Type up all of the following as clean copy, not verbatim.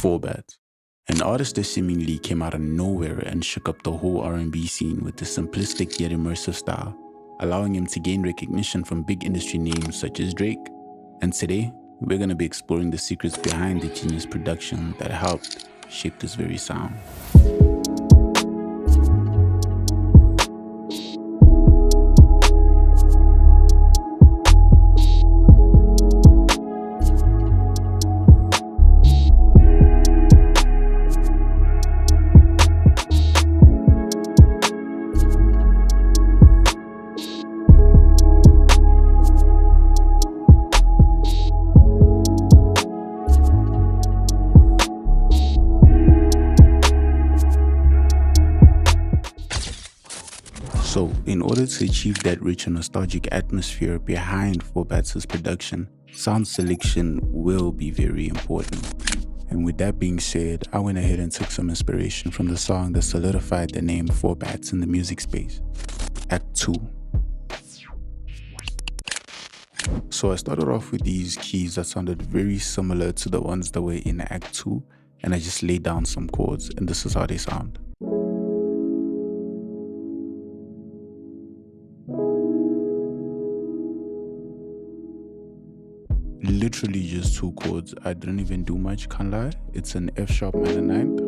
4Bats, an artist that seemingly came out of nowhere and shook up the whole R&B scene with a simplistic yet immersive style, allowing him to gain recognition from big industry names such as Drake. And today, we're going to be exploring the secrets behind the genius production that helped shape this very sound. So, in order to achieve that rich and nostalgic atmosphere behind 4Bats' production, sound selection will be very important. And with that being said, I went ahead and took some inspiration from the song that solidified the name 4Bats in the music space, Act 2. So I started off with these keys that sounded very similar to the ones that were in Act 2, and I just laid down some chords, and this is how they sound. Literally just 2 chords. I didn't even do much, can't lie. It's an F sharp minor 9th.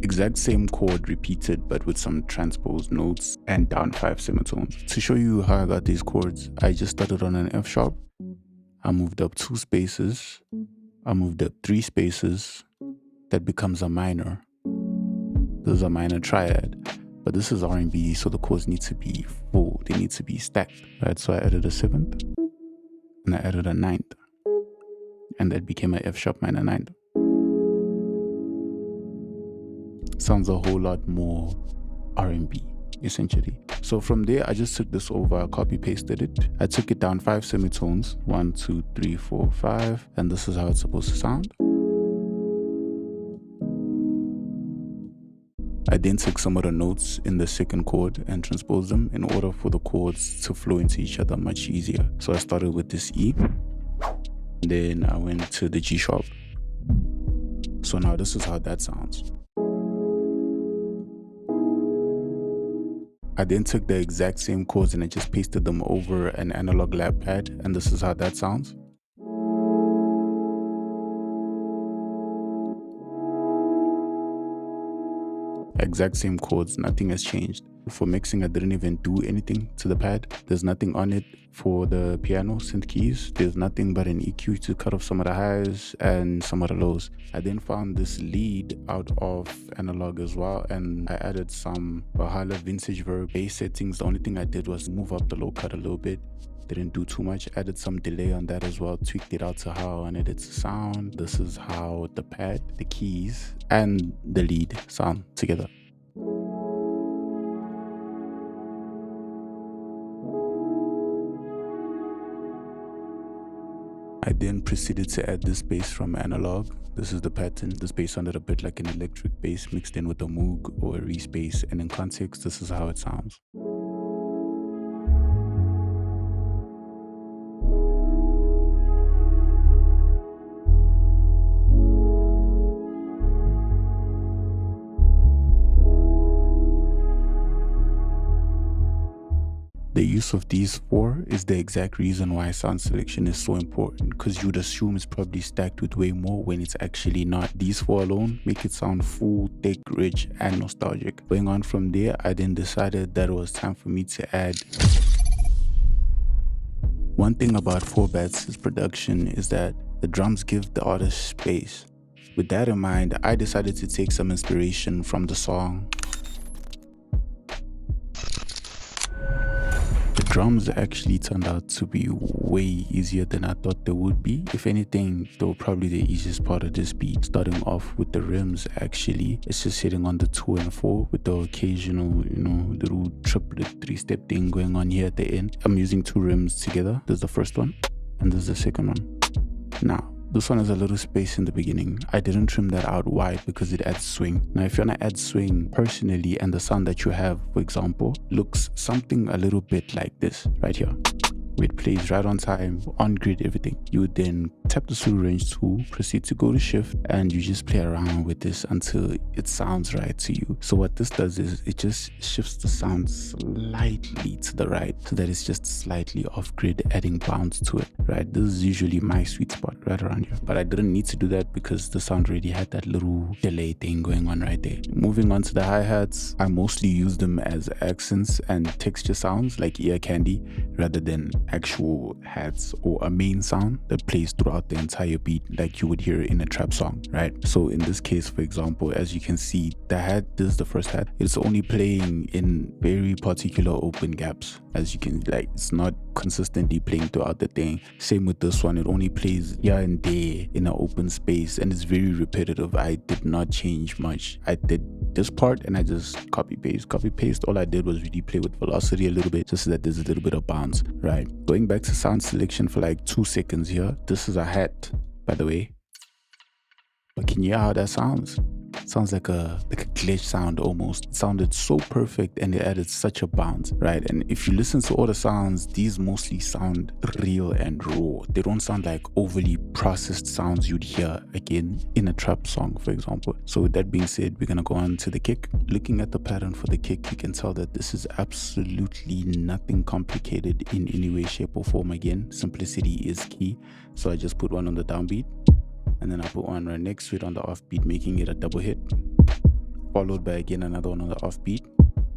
Exact same chord repeated but with some transposed notes and down 5 semitones. To show you how I got these chords, I just started on an F sharp. I moved up 2 spaces. I moved up 3 spaces. That becomes a minor. This is a minor triad. But this is R&B, so the chords need to be full. They need to be stacked. Right, so I added a 7th. And I added a 9th, and that became an F sharp minor 9th. Sounds a whole lot more R&B, essentially. So from there, I just took this over, copy pasted it. I took it down 5 semitones, 1, 2, 3, 4, 5, and this is how it's supposed to sound. I then took some of the notes in the second chord and transposed them in order for the chords to flow into each other much easier. So I started with this E, then I went to the G sharp. So now this is how that sounds. I then took the exact same chords and I just pasted them over an analog lap pad, and this is how that sounds. Exact same chords, nothing has changed. For mixing, I didn't even do anything to the pad. There's nothing on it for the piano synth keys. There's nothing but an EQ to cut off some of the highs and some of the lows. I then found this lead out of analog as well, and I added some Valhalla vintage verb bass settings. The only thing I did was move up the low cut a little bit. Didn't do too much. Added some delay on that as well, tweaked it out to how I wanted it to sound. This is how the pad, the keys, and the lead sound together. I then proceeded to add this bass from analog. This is the pattern. This bass sounded a bit like an electric bass mixed in with a Moog or a Reese bass, and in context, this is how it sounds. The use of these 4 is the exact reason why sound selection is so important, because you'd assume it's probably stacked with way more when it's actually not. These 4 alone make it sound full, thick, rich, and nostalgic. Going on from there, I then decided that it was time for me to add. One thing about 4Bats' production is that the drums give the artist space. With that in mind, I decided to take some inspiration from the song. Drums actually turned out to be way easier than I thought they would be. If anything, they were probably the easiest part of this beat. Starting off with the rims, actually, it's just hitting on the 2 and 4 with the occasional, little triplet 3-step thing going on here at the end. I'm using 2 rims together. There's the first one and there's the second one. Now, this one has a little space in the beginning. I didn't trim that out wide because it adds swing. Now, if you want to add swing personally, and the sound that you have, for example, looks something a little bit like this right here. where it plays right on time, on grid, everything. You would then tap the pseudo range tool, proceed to go to shift, and you just play around with this until it sounds right to you. So what this does is it just shifts the sound slightly to the right so that it's just slightly off grid, adding bounce to it, right? This is usually my sweet spot right around here, but I didn't need to do that because the sound already had that little delay thing going on right there. Moving on to the hi-hats, I mostly use them as accents and texture sounds like ear candy rather than actual hats or a main sound that plays throughout the entire beat like you would hear in a trap song, right? So in this case, for example, as you can see, the hat, this is the first hat, it's only playing in very particular open gaps. As you can, like, it's not consistently playing throughout the thing. Same with this one, it only plays here and there in an open space and it's very repetitive. I did not change much. I did this part and I just copy paste. All I did was really play with velocity a little bit just so that there's a little bit of bounce, right? Going back to sound selection for like 2 seconds here. This is a hat, by the way, but can you hear how that sounds? It sounds like a glitch sound almost. It sounded so perfect and it added such a bounce, right? And if you listen to all the sounds, these mostly sound real and raw. They don't sound like overly processed sounds you'd hear again in a trap song, for example. So with that being said, we're gonna go on to the kick. Looking at the pattern for the kick, you can tell that this is absolutely nothing complicated in any way, shape or form. Again, simplicity is key. So I just put one on the downbeat, and then I put one right next to it on the offbeat, making it a double hit, followed by again another one on the offbeat,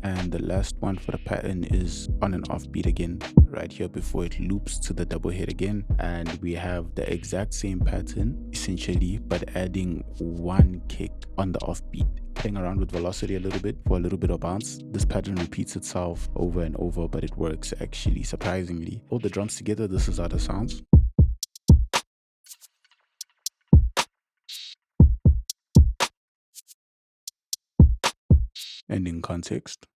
and the last one for the pattern is on an offbeat again right here before it loops to the double hit again. And we have the exact same pattern essentially, but adding one kick on the offbeat, playing around with velocity a little bit for a little bit of bounce. This pattern repeats itself over and over, but it works actually surprisingly. All the drums together, this is how the sounds. And in context.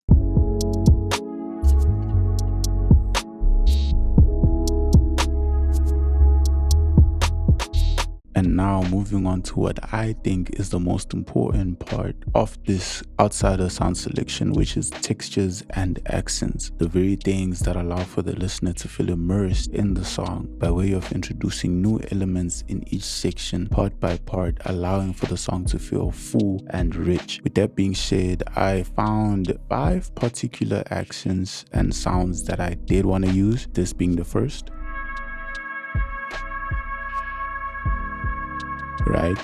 And now moving on to what I think is the most important part of this outsider sound selection, which is textures and accents. The very things that allow for the listener to feel immersed in the song by way of introducing new elements in each section, part by part, allowing for the song to feel full and rich. With that being said, I found 5 particular accents and sounds that I did want to use, this being the first. Right,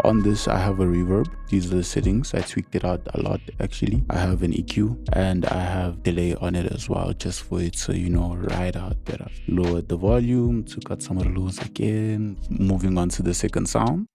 on this I have a reverb. These are the settings. I tweaked it out a lot actually. I have an EQ and I have delay on it as well, just for it to, you know, ride out better. Lowered the volume, took out some of the lows again. Moving on to the second sound.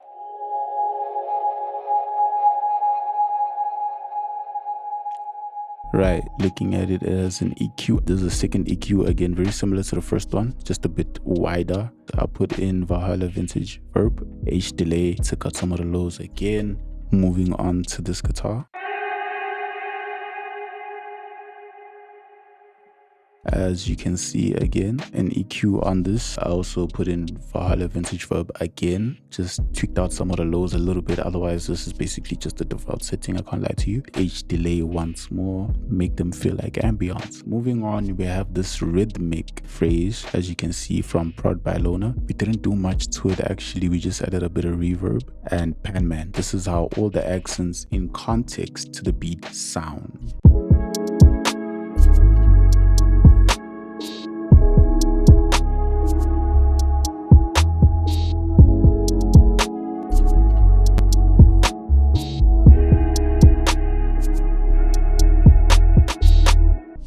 Right, looking at it as an EQ. This is a second EQ, again very similar to the first one, just a bit wider. I'll put in Valhalla Vintage Verb, H delay to cut some of the lows again. Moving on to this guitar. As you can see, again, an EQ on this. I also put in Valhalla Vintage Verb again, just tweaked out some of the lows a little bit. Otherwise, this is basically just the default setting, I can't lie to you. H delay once more, make them feel like ambience. Moving on, we have this rhythmic phrase, as you can see from ProdByWvvy. We didn't do much to it actually, we just added a bit of reverb and panman. This is how all the accents in context to the beat sound.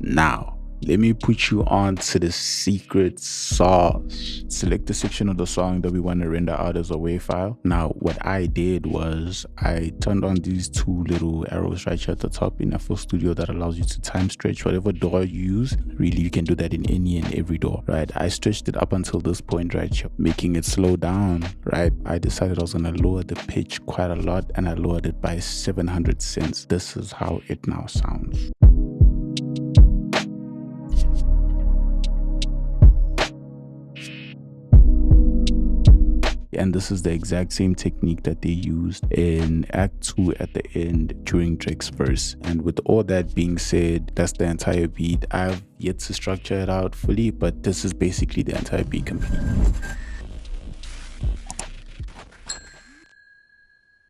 Now, let me put you on to the secret sauce. Select the section of the song that we want to render out as a WAV file. Now, what I did was I turned on these 2 little arrows right here at the top in FL Studio that allows you to time stretch whatever DAW you use. Really, you can do that in any and every DAW, right? I stretched it up until this point right here, making it slow down, right? I decided I was going to lower the pitch quite a lot and I lowered it by 700 cents. This is how it now sounds. and this is the exact same technique that they used in Act 2 at the end during Drake's verse. And with all that being said, that's the entire beat. I've yet to structure it out fully, but this is basically the entire beat complete.